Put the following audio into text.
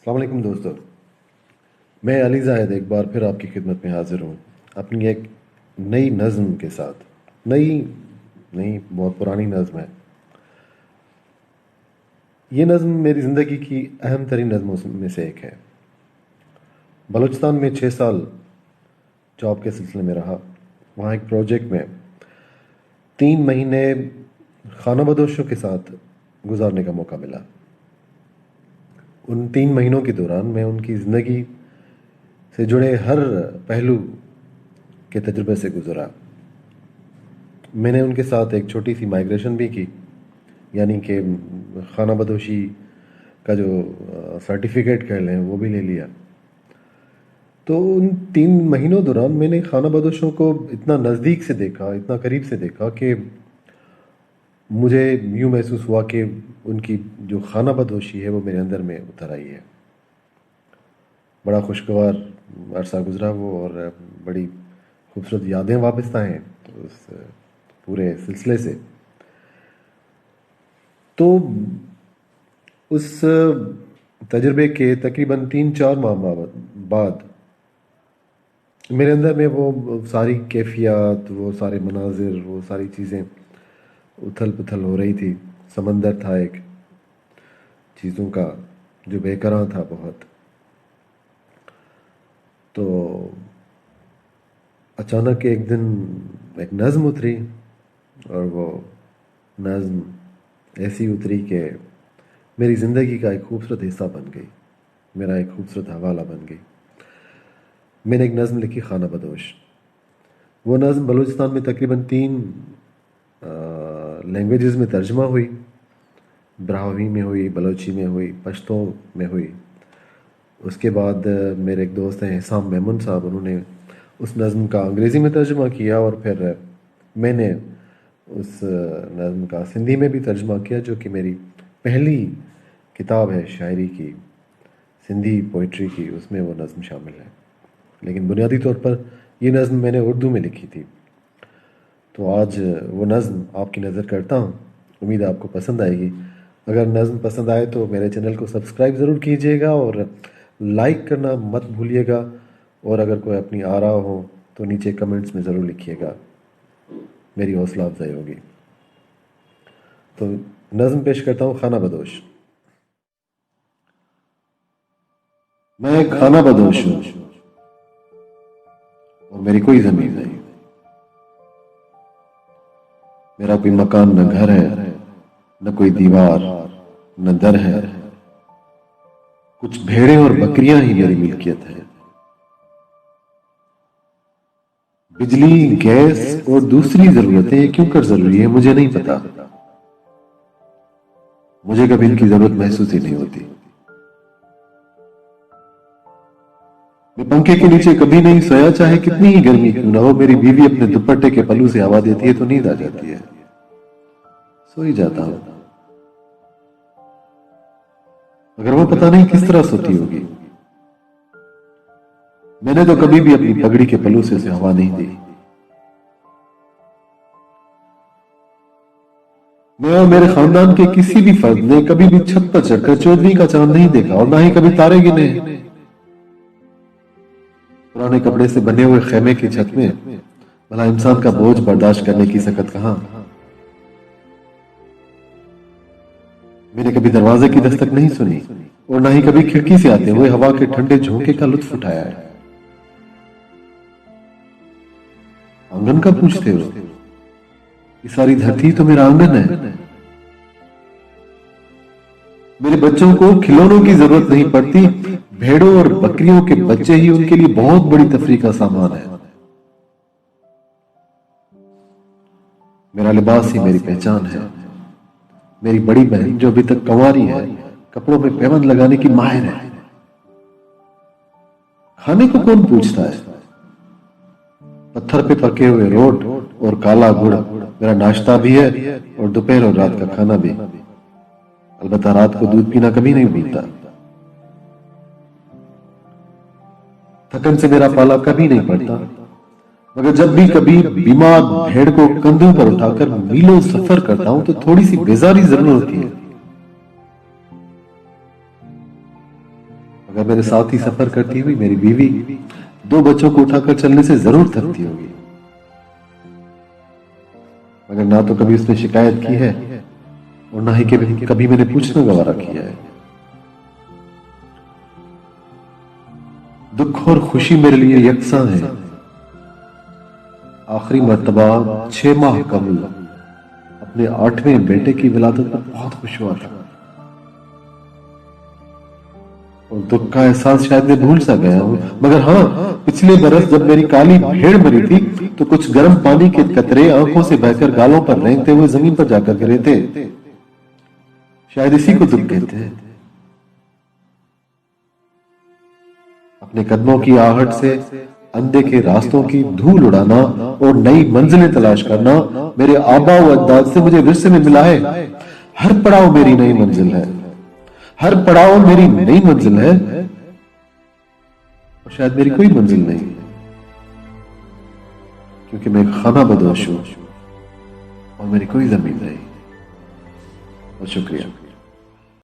السلام علیکم دوستو، میں علی زاہد ایک بار پھر آپ کی خدمت میں حاضر ہوں اپنی ایک نئی نظم کے ساتھ۔ نئی بہت پرانی نظم ہے یہ۔ نظم میری زندگی کی اہم ترین نظموں میں سے ایک ہے۔ بلوچستان میں 6 سال جاب کے سلسلے میں رہا۔ وہاں ایک پروجیکٹ میں 3 مہینے خانہ بدوشوں کے ساتھ گزارنے کا موقع ملا۔ ان 3 مہینوں کے دوران میں ان کی زندگی سے جڑے ہر پہلو کے تجربے سے گزرا۔ میں نے ان کے ساتھ ایک چھوٹی سی مائگریشن بھی کی، یعنی کہ خانہ بدوشی کا جو سرٹیفکیٹ کہہ لیں وہ بھی لے لیا۔ تو ان 3 مہینوں دوران میں نے خانہ بدوشوں کو اتنا نزدیک سے دیکھا، اتنا قریب سے دیکھا کہ مجھے یوں محسوس ہوا کہ ان کی جو خانہ بدوشی ہے وہ میرے اندر میں اتر آئی ہے۔ بڑا خوشگوار عرصہ گزرا وہ، اور بڑی خوبصورت یادیں وابستہ ہیں اس پورے سلسلے سے۔ تو اس تجربے کے تقریباً 3-4 ماہ بعد میرے اندر میں وہ ساری کیفیات، وہ سارے مناظر، وہ ساری چیزیں اتھل پتھل ہو رہی تھی۔ سمندر تھا ایک چیزوں کا جو بے کراں تھا بہت۔ تو اچانک ایک دن ایک نظم اتری، اور وہ نظم ایسی اتری کہ میری زندگی کا ایک خوبصورت حصہ بن گئی، میرا ایک خوبصورت حوالہ بن گئی۔ میں نے ایک نظم لکھی، خانہ بدوش۔ وہ نظم بلوچستان میں تقریباً 3 لینگویجز میں ترجمہ ہوئی۔ براہوی میں ہوئی، بلوچی میں ہوئی، پشتو میں ہوئی۔ اس کے بعد میرے ایک دوست ہیں حسام میمون صاحب، انہوں نے اس نظم کا انگریزی میں ترجمہ کیا، اور پھر میں نے اس نظم کا سندھی میں بھی ترجمہ کیا، جو کہ میری پہلی کتاب ہے شاعری کی، سندھی پوئٹری کی، اس میں وہ نظم شامل ہے۔ لیکن بنیادی طور پر یہ نظم میں نے اردو میں لکھی تھی۔ تو آج وہ نظم آپ کی نظر کرتا ہوں، امید ہے آپ کو پسند آئے گی۔ اگر نظم پسند آئے تو میرے چینل کو سبسکرائب ضرور کیجیے گا، اور لائک کرنا مت بھولیے گا، اور اگر کوئی اپنی آرا ہو تو نیچے کمنٹس میں ضرور لکھیے گا، میری حوصلہ افزائی ہوگی۔ تو نظم پیش کرتا ہوں، خانہ بدوش۔ میں ایک خانہ بدوش ہوں، اور میری کوئی زمین نہیں۔ میرا کوئی مکان نہ گھر ہے، نہ کوئی دیوار، نہ در ہے۔ کچھ بھیڑیں اور بکریاں ہی میری ملکیت ہے۔ بجلی، گیس اور دوسری ضرورتیں کیوں کر ضروری ہیں مجھے نہیں پتا۔ مجھے کبھی ان کی ضرورت محسوس ہی نہیں ہوتی۔ میں پنکھے کے نیچے کبھی نہیں سویا، چاہے کتنی ہی گرمی کیوں نہ ہو۔ میری بیوی اپنے دوپٹے کے پلو سے ہوا دیتی ہے تو نیند آ جاتی ہے، سو ہی جاتا ہوں، مگر وہ پتہ نہیں کس طرح سوتی ہوگی۔ میں نے تو کبھی بھی اپنی پگڑی کے پلو سے اسے ہوا نہیں دی۔ میں اور میرے خاندان کے کسی بھی فرد نے کبھی بھی چھت پر چڑھ کر چودھویں کا چاند نہیں دیکھا، اور نہ ہی کبھی تارے گنے۔ پرانے کپڑے سے بنے ہوئے خیمے کی چھت میں بھلا انسان کا بوجھ برداشت کرنے کی سکت کہاں۔ میں نے کبھی دروازے کی دستک نہیں سنی، اور نہ ہی کبھی کھڑکی سے آتے ہوئے ہوا کے ٹھنڈے جھونکے کا لطف اٹھایا ہے۔ آنگن کا پوچھتے ہو؟ یہ ساری دھرتی تو میرا آنگن ہے۔ میرے بچوں کو کھلونوں کی ضرورت نہیں پڑتی، بھیڑوں اور بکریوں کے بچے ہی ان کے لیے بہت بڑی تفریح کا سامان ہے۔ میرا لباس ہی میری پہچان ہے۔ میری بڑی بہن جو ابھی تک کنواری ہے، کپڑوں میں پیوند لگانے کی ماہر ہے۔ کھانے کو کون پوچھتا ہے؟ پتھر پہ پکے ہوئے روٹ اور کالا گڑ میرا ناشتہ بھی ہے، اور دوپہر اور رات کا کھانا بھی۔ البتہ رات کو دودھ پینا کبھی نہیں بھولتا۔ تھکن سے میرا پالا کبھی نہیں پڑتا، مگر جب بھی کبھی بیمار بھیڑ کو کندھوں پر اٹھا کر میلوں سفر کرتا ہوں تو تھوڑی سی بیزاری ضرور ہوتی ہے۔ مگر میرے ساتھ ہی سفر کرتی ہوئی میری بیوی 2 بچوں کو اٹھا کر چلنے سے ضرور تھکتی ہوگی، مگر نہ تو کبھی اس نے شکایت کی ہے اور نہ ہی کبھی میں نے پوچھنا گوارا کیا ہے۔ دکھ اور خوشی میرے لیے یکساں ہے۔ آخری مرتبہ 6 ماہ قبل اپنے 8ویں بیٹے کی ولادت پر بہت خوش ہوا تھا، اور دکھ کا احساس شاید میں بھول سا گیا ہوں، مگر ہاں، پچھلے برس جب میری کالی بھیڑ مری تھی تو کچھ گرم پانی کے قطرے آنکھوں سے بہہ کر گالوں پر رینگتے ہوئے زمین پر جا کر گرے تھے۔ شاید اسی کو دکھ کہتے ہیں۔ اپنے قدموں کی آہٹ سے اندھے کے راستوں کی دھول اڑانا اور نئی منزلیں تلاش کرنا میرے آباء و اجداد سے مجھے ورثے میں ملا ہے۔ ہر پڑاؤ میری نئی منزل ہے، ہر پڑاؤ میری نئی منزل ہے، اور شاید میری کوئی منزل نہیں، کیونکہ میں خانہ بدوش ہوں اور میری کوئی زمین نہیں۔ اور شکریہ۔